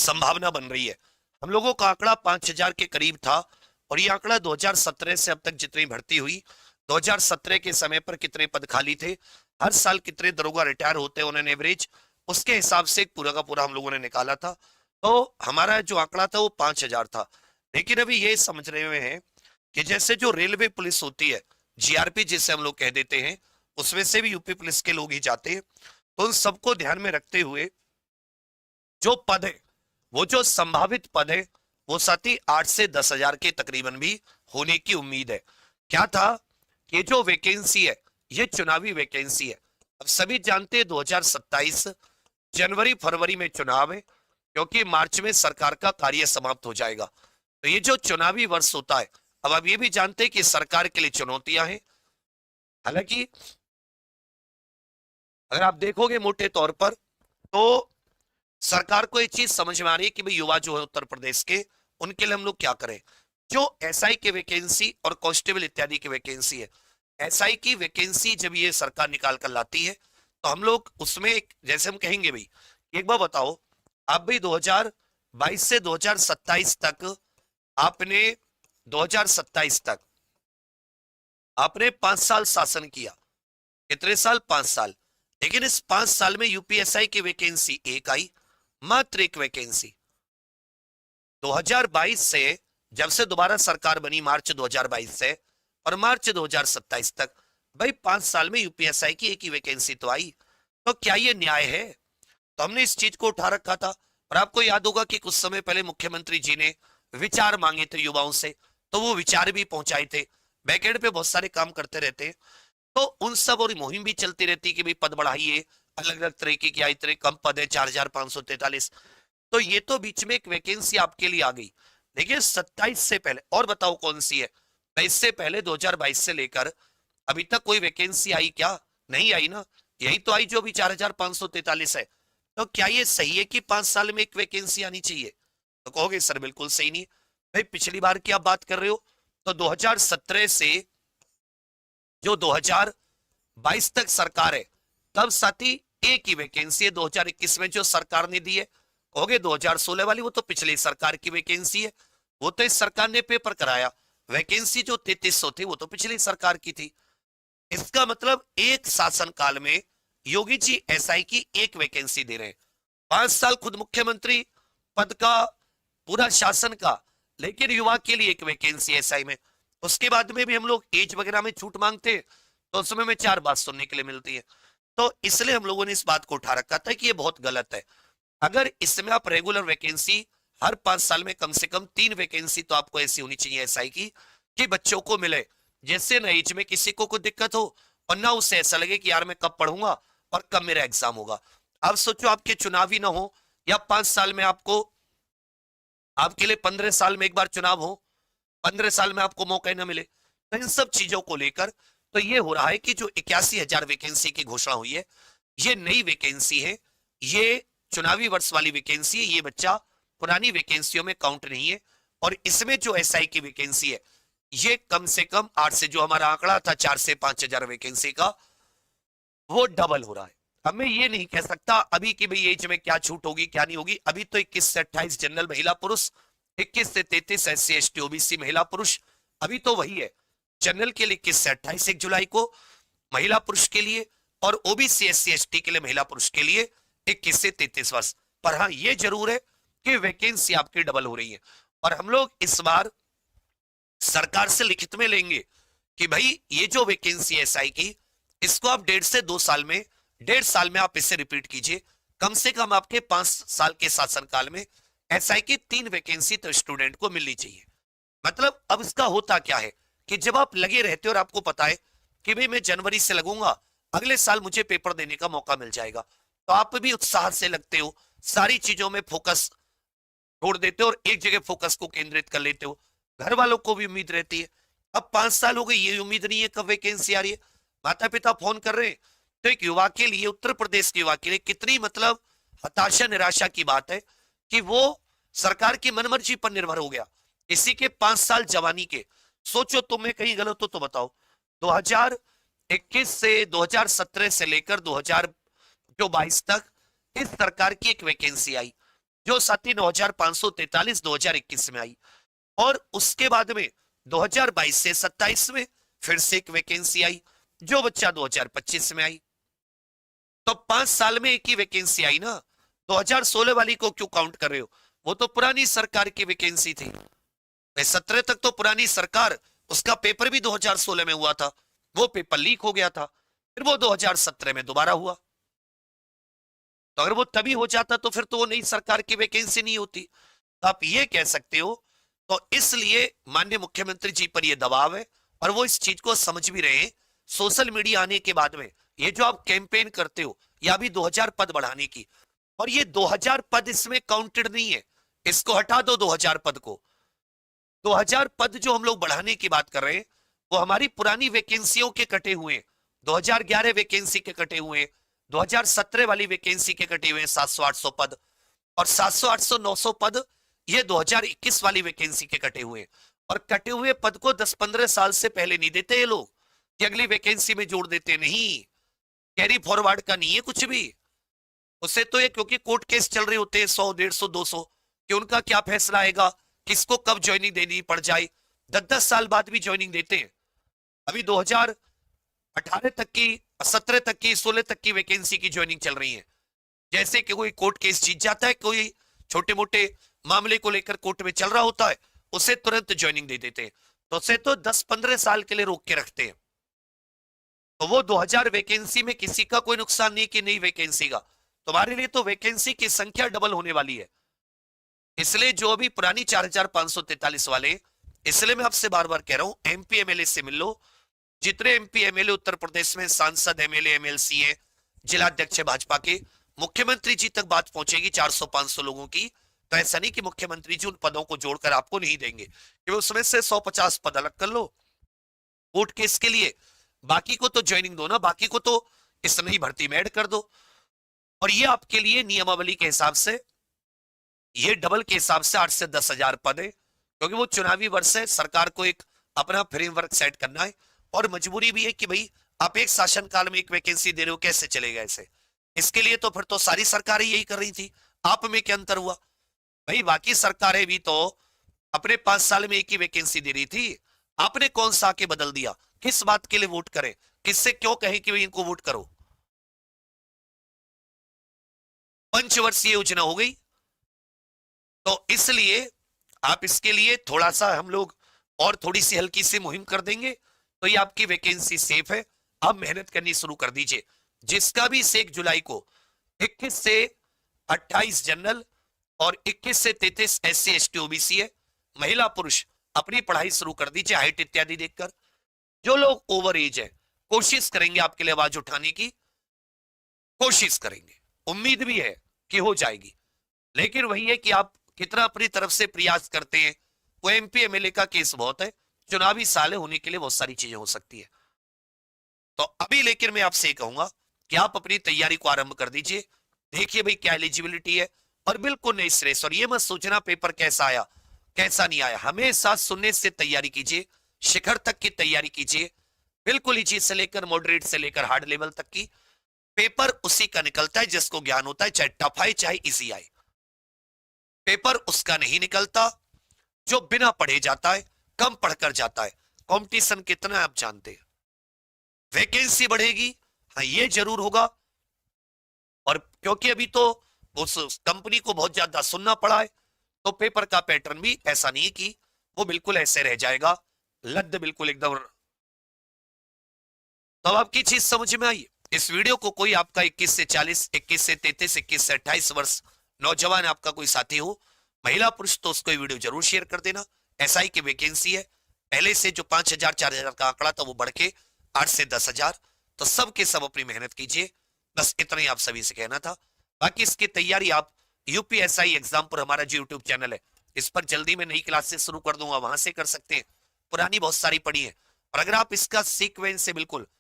संभावना बन रही है। हम लोगों का आंकड़ा 5,000 के करीब था और ये आंकड़ा 2017 से अब तक जितनी भर्ती हुई, 2017 के समय पर कितने पद खाली थे, हर साल कितने दरोगा रिटायर होते हैं उन्होंने एवरेज, उसके हिसाब से एक पूरा का पूरा हम लोगों ने निकाला था। तो हमारा जो आंकड़ा था वो 5,000 था। लेकिन अभी ये समझ रहे हुए हैं कि जैसे जो रेलवे पुलिस होती है, जीआरपी जिसे हम लोग कह देते हैं, उसमें से भी यूपी पुलिस के लोग ही जाते हैं। तो उन सबको ध्यान में रखते हुए जो पद है, वो जो संभावित पद है, वो साथी 8 से 10 हजार के तकरीबन भी होने की उम्मीद है। क्या था कि जो वैकेंसी है ये चुनावी वैकेंसी है। अब सभी जानते हैं 2027 जनवरी फरवरी में चुनाव है, क्योंकि मार्च में सरकार का कार्य समाप्त हो जाएगा। तो ये जो चुनावी वर्ष होता है, अब आप ये भी जानते हैं कि सरकार के लिए चुनौतियां हैं। हालांकि अगर आप देखोगे मोटे तौर पर, तो सरकार को ये चीज समझ में आ रही है कि भाई युवा जो है उत्तर प्रदेश के, उनके लिए हम लोग क्या करें। जो एसआई की वैकेंसी और कांस्टेबल इत्यादि की वैकेंसी है, एसआई की वैकेंसी जब ये सरकार निकाल कर लाती है तो हम लोग उसमें एक, जैसे हम कहेंगे भाई, एक बार बताओ आप भाई 2022 से 2027 तक आपने 2027 तक आपने 5 साल शासन किया। कितने साल? 5 साल। लेकिन इस 5 साल में यूपीएसआई की वैकेंसी एक आई, मात्र एक वैकेंसी। 2022 से, जब से दोबारा सरकार बनी मार्च 2022 से, और मार्च 2027 तक, भाई 5 साल में यूपीएसआई की एक ही वैकेंसी तो आई। तो क्या ये न्याय है? तो हमने इस चीज को उठा रखा था। और आपको याद होगा कि कुछ समय पहले मुख्यमंत्री जी ने विचार मांगे थे युवाओं से, तो वो विचार भी पहुंचाए थे। बैकएंड पे बहुत सारे काम करते रहते हैं, तो उन सब और मुहिम भी चलती रहती है कि भाई पद बढ़ाइए, अलग अलग तरीके की, इतने कम पद है 4,543। तो ये तो बीच में एक वैकेंसी आपके लिए आ गई। लेकिन 27 से पहले और बताओ कौन सी है? तो इससे पहले 2022 से लेकर अभी तक कोई वैकेंसी आई क्या? नहीं आई ना। यही तो आई जो अभी 4,543 है। तो क्या ये सही है कि 5 साल में एक वैकेंसी आनी चाहिए? तो कहोगे सर बिल्कुल सही नहीं। भाई पिछली बार की आप बात कर रहे हो, तो 2017 से जो 2022 तक सरकार है, तब साथी एक ही वैकेंसी है 2021 में जो सरकार ने दी है। कहोगे 2016 वाली, वो तो पिछली सरकार की वैकेंसी है, वो तो इस सरकार ने पेपर कराया। वैकेंसी जो 3300 थी वो तो पिछली सरकार की थी। इसका मतलब एक शासन काल में योगी जी एसआई की एक वैकेंसी दे रहे हैं। 5 साल खुद मुख्यमंत्री पद का, पूरा शासन का, लेकिन युवा के लिए एक वैकेंसी एसआई में। उसके बाद में भी हम लोग एज वगैरह में छूट मांगते हैं, तो उस समय में 4 बात सुनने के लिए मिलती है। तो इसलिए हम लोगों ने इस बात को उठा रखा था कि ये बहुत गलत है। अगर इसमें आप रेगुलर वैकेंसी हर 5 साल में कम से कम 3 वैकेंसी तो आपको ऐसी होनी चाहिए एसआई की, कि बच्चों को मिले, जैसे ना एज में किसी को कोई दिक्कत हो और ना उसे ऐसा लगे कि यार मैं कब पढ़ूंगा और कब मेरा एग्जाम होगा। अब सोचो आपके चुनाव ही ना हो, या 5 साल में आपको, आपके लिए 15 साल में एक बार चुनाव हो, 15 साल में आपको मौका ही ना मिले। तो इन सब चीजों को लेकर तो ये हो रहा है कि जो 81,000 वैकेंसी की घोषणा हुई है, ये नई वैकेंसी है, ये चुनावी वर्ष वाली वैकेंसी है, ये बच्चा पुरानी वैकेंसियों में काउंट नहीं है। और इसमें जो एसआई की वैकेंसी है, ये कम से कम 8 से, जो हमारा आंकड़ा था 4 से 5,000 वैकेंसी का, वो डबल हो रहा है। अब मैं ये नहीं कह सकता अभी कि भाई एज में क्या छूट होगी क्या नहीं होगी। अभी तो 21 से 28 जनरल महिला पुरुष, 21 से 33 SC ST OBC महिला पुरुष, अभी तो वही है। जनरल के लिए 21 से 28 1 जुलाई को, महिला पुरुष के लिए, और OBC SC ST के लिए महिला पुरुष के लिए 21 से 33 वर्ष। पर हाँ ये जरूर है कि वैकेंसी आपकी डबल हो रही है। और हम लोग इस बार सरकार से लिखित में लेंगे कि भाई ये जो वैकेंसी है एसआई की, इसको आप 1.5 से 2 साल में आप इसे रिपीट कीजिए। कम से कम आपके 5 साल के शासनकाल में एसआई की 3 वैकेंसी तो स्टूडेंट को मिलनी चाहिए। मतलब अब इसका होता क्या है कि जब आप लगे रहते हो और आपको पता है कि भाई मैं जनवरी से लगूंगा, अगले साल मुझे पेपर देने का मौका मिल जाएगा, तो आप भी उत्साह से लगते हो, सारी चीजों में फोकस छोड़ देते हो और एक जगह फोकस को केंद्रित कर लेते हो। घर वालों को भी उम्मीद रहती है। अब 5 साल हो गए, ये उम्मीद नहीं है कब वैकेंसी आ रही है। माता पिता फोन कर रहे हैं, तो एक युवा के लिए, उत्तर प्रदेश के युवा के लिए कितनी मतलब हताशा निराशा की बात है कि वो सरकार की मनमर्जी पर निर्भर हो गया। इसी के 5 साल जवानी के, सोचो तुम, मैं कहीं गलत हो तो बताओ। 2021 से 2017 से लेकर 2022 तक इस सरकार की एक वैकेंसी आई जो साथी 9543 2021 में आई, और उसके बाद में 2022 से 27 में फिर से एक वैकेंसी आई जो बच्चा 2025 में आई। तो 5 साल में एक ही वैकेंसी आई ना। 2016 वाली को क्यों काउंट कर रहे हो? वो तो पुरानी सरकार की वैकेंसी थी। 17 तक तो पुरानी सरकार, उसका पेपर भी 2016 में हुआ था, वो पेपर लीक हो गया था, फिर वो 2017 में दोबारा हुआ। तो अगर वो तभी हो जाता तो फिर तो वो नई सरकार की वैकेंसी नहीं होती। तो आप ये कह सकते हो। तो इसलिए माननीय मुख्यमंत्री जी पर ये दबाव है और वो इस चीज को समझ भी रहे हैं। सोशल मीडिया आने के बाद में ये जो आप कैंपेन करते हो या भी 2000 पद बढ़ाने की, और ये 2000 पद इसमें काउंटेड नहीं है, इसको हटा दो 2000 पद को। 2000 पद जो हम लोग बढ़ाने की बात कर रहे हैं वो हमारी पुरानी वैकेंसियों के कटे हुए हैं। 2011 वैकेंसी के कटे हुए हैं, 2017 वाली वैकेंसी के कटे हुए हैं 700-800 पद, और 700-800-900 पद ये 2021 वाली वैकेंसी के कटे हुए हैं। और कटे हुए पद को 10-15 साल से पहले नहीं देते ये लोग कि अगली वैकेंसी में जोड़ देते, नहीं, कैरी फॉरवर्ड का नहीं है कुछ भी। उससे तो ये क्योंकि कोर्ट केस चल रहे होते हैं 100, 150, 200 कि उनका क्या फैसला आएगा, किसको कब ज्वाइनिंग देनी पड़ जाए। 10-10 साल बाद भी ज्वाइनिंग देते हैं। अभी 2018 तक की, 17 तक की, 16 तक की वैकेंसी की ज्वाइनिंग चल रही है। जैसे कि कोई कोर्ट केस जीत जाता है, कोई छोटे मोटे मामले को लेकर कोर्ट में चल रहा होता है, उसे तुरंत ज्वाइनिंग दे देते हैं। तो उसे तो 10-15 साल के लिए रोक के रखते हैं। तो वो 2000 वैकेंसी में किसी का कोई नुकसान नहीं कि नई वैकेंसी का, तुम्हारे लिए तो वैकेंसी की संख्या डबल होने वाली है। इसलिए जो अभी पुरानी 4543 वाले, इसलिए मैं आपसे बार बार कह रहा हूं एमपी एमएलए से मिल लो। जितने एमपी एमएलए उत्तर प्रदेश में, सांसद, एमएलए, एमएलसी है, जिलाध्यक्ष भाजपा के, मुख्यमंत्री जी तक बात पहुंचेगी 400-500 लोगों की। तो ऐसा नहीं कि मुख्यमंत्री जी उन पदों को जोड़कर आपको नहीं देंगे, कि उसमें से 150 पद अलग कर लो कोर्ट केस के लिए, बाकी को तो ज्वाइनिंग दो ना, बाकी को तो इस नई भर्ती में ऐड कर दो। और ये आपके लिए नियमावली के हिसाब से, ये डबल के हिसाब से 8 से 10,000 पद है, क्योंकि वो चुनावी वर्ष है, सरकार को एक अपना फ्रेमवर्क सेट करना है, और मजबूरी भी है कि भाई आप एक शासनकाल में एक वैकेंसी दे रहे हो, कैसे चलेगा ऐसे। इसके लिए तो फिर तो सारी सरकारें यही कर रही थी, आप में क्या अंतर हुआ भाई? बाकी सरकारें भी तो अपने 5 साल में एक ही वैकेंसी दे रही थी, आपने कौन सा आके बदल दिया? किस बात के लिए वोट करें, किससे क्यों कहें कि भाई इनको वोट करो? पंचवर्षीय योजना हो गई। तो इसलिए आप इसके लिए थोड़ा सा हम लोग और थोड़ी सी हल्की सी मुहिम कर देंगे, तो ये आपकी वैकेंसी सेफ है। आप मेहनत करनी शुरू कर दीजिए। जिसका भी 1 जुलाई को 21 से 28 जनरल और 21 से 33 SC ST OBC है, महिला पुरुष अपनी पढ़ाई शुरू कर दीजिए हाइट इत्यादि देखकर। जो लोग ओवर एज है, कोशिश करेंगे आपके लिए आवाज उठाने की, कोशिश करेंगे, उम्मीद भी है कि हो जाएगी। लेकिन वही है कि आप कितना अपनी तरफ से प्रयास करते हैं। वो एमपी एमएलए का केस बहुत है, चुनावी साल होने के लिए बहुत सारी चीजें हो सकती है। तो अभी लेकिन मैं आपसे कहूंगा कि आप अपनी तैयारी को आरंभ कर दीजिए। देखिए भाई क्या एलिजिबिलिटी है, और बिल्कुल नहीं स्ट्रेस, और ये मत सोचना पेपर कैसा आया कैसा नहीं आया। हमेशा सुनने से तैयारी कीजिए, शिखर तक की तैयारी कीजिए, बिल्कुल इजी से लेकर मॉडरेट से लेकर हार्ड लेवल तक की। पेपर उसी का निकलता है जिसको ज्ञान होता है, चाहे टफ आए चाहे इजी आए। पेपर उसका नहीं निकलता जो बिना पढ़े जाता है, कम पढ़कर जाता है। कंपटीशन कितना है आप जानते हैं। वैकेंसी बढ़ेगी, हाँ ये जरूर होगा, और क्योंकि अभी तो उस कंपनी को बहुत ज्यादा सुनना पड़ा है, तो पेपर का पैटर्न भी ऐसा नहीं कि वो बिल्कुल ऐसे रह जाएगा, लद्द बिल्कुल एकदम। तो अब आपकी चीज समझ में आई। इस वीडियो को कोई आपका 21 से 40, 21 से 33, 21 से 28 वर्ष नौजवान आपका कोई साथी हो, महिला पुरुष, तो उसको ये वीडियो जरूर शेयर कर देना। SI की वैकेंसी है, पहले से जो 5,000 4,000 का आंकड़ा था वो बढ़ के 8 से 10,000। तो सब के सब अपनी मेहनत कीजिए, बस इतना ही आप सभी से कहना था। बाकी इसकी तैयारी आप UPSI एग्जाम पर, हमारा जो यूट्यूब चैनल है, इस पर जल्दी में नई क्लासेस शुरू कर दूंगा, वहां से कर सकते हैं। पुरानी बहुत सारी पढ़ी है, और अगर आप इसका सीक्वेंस से बिल्कुल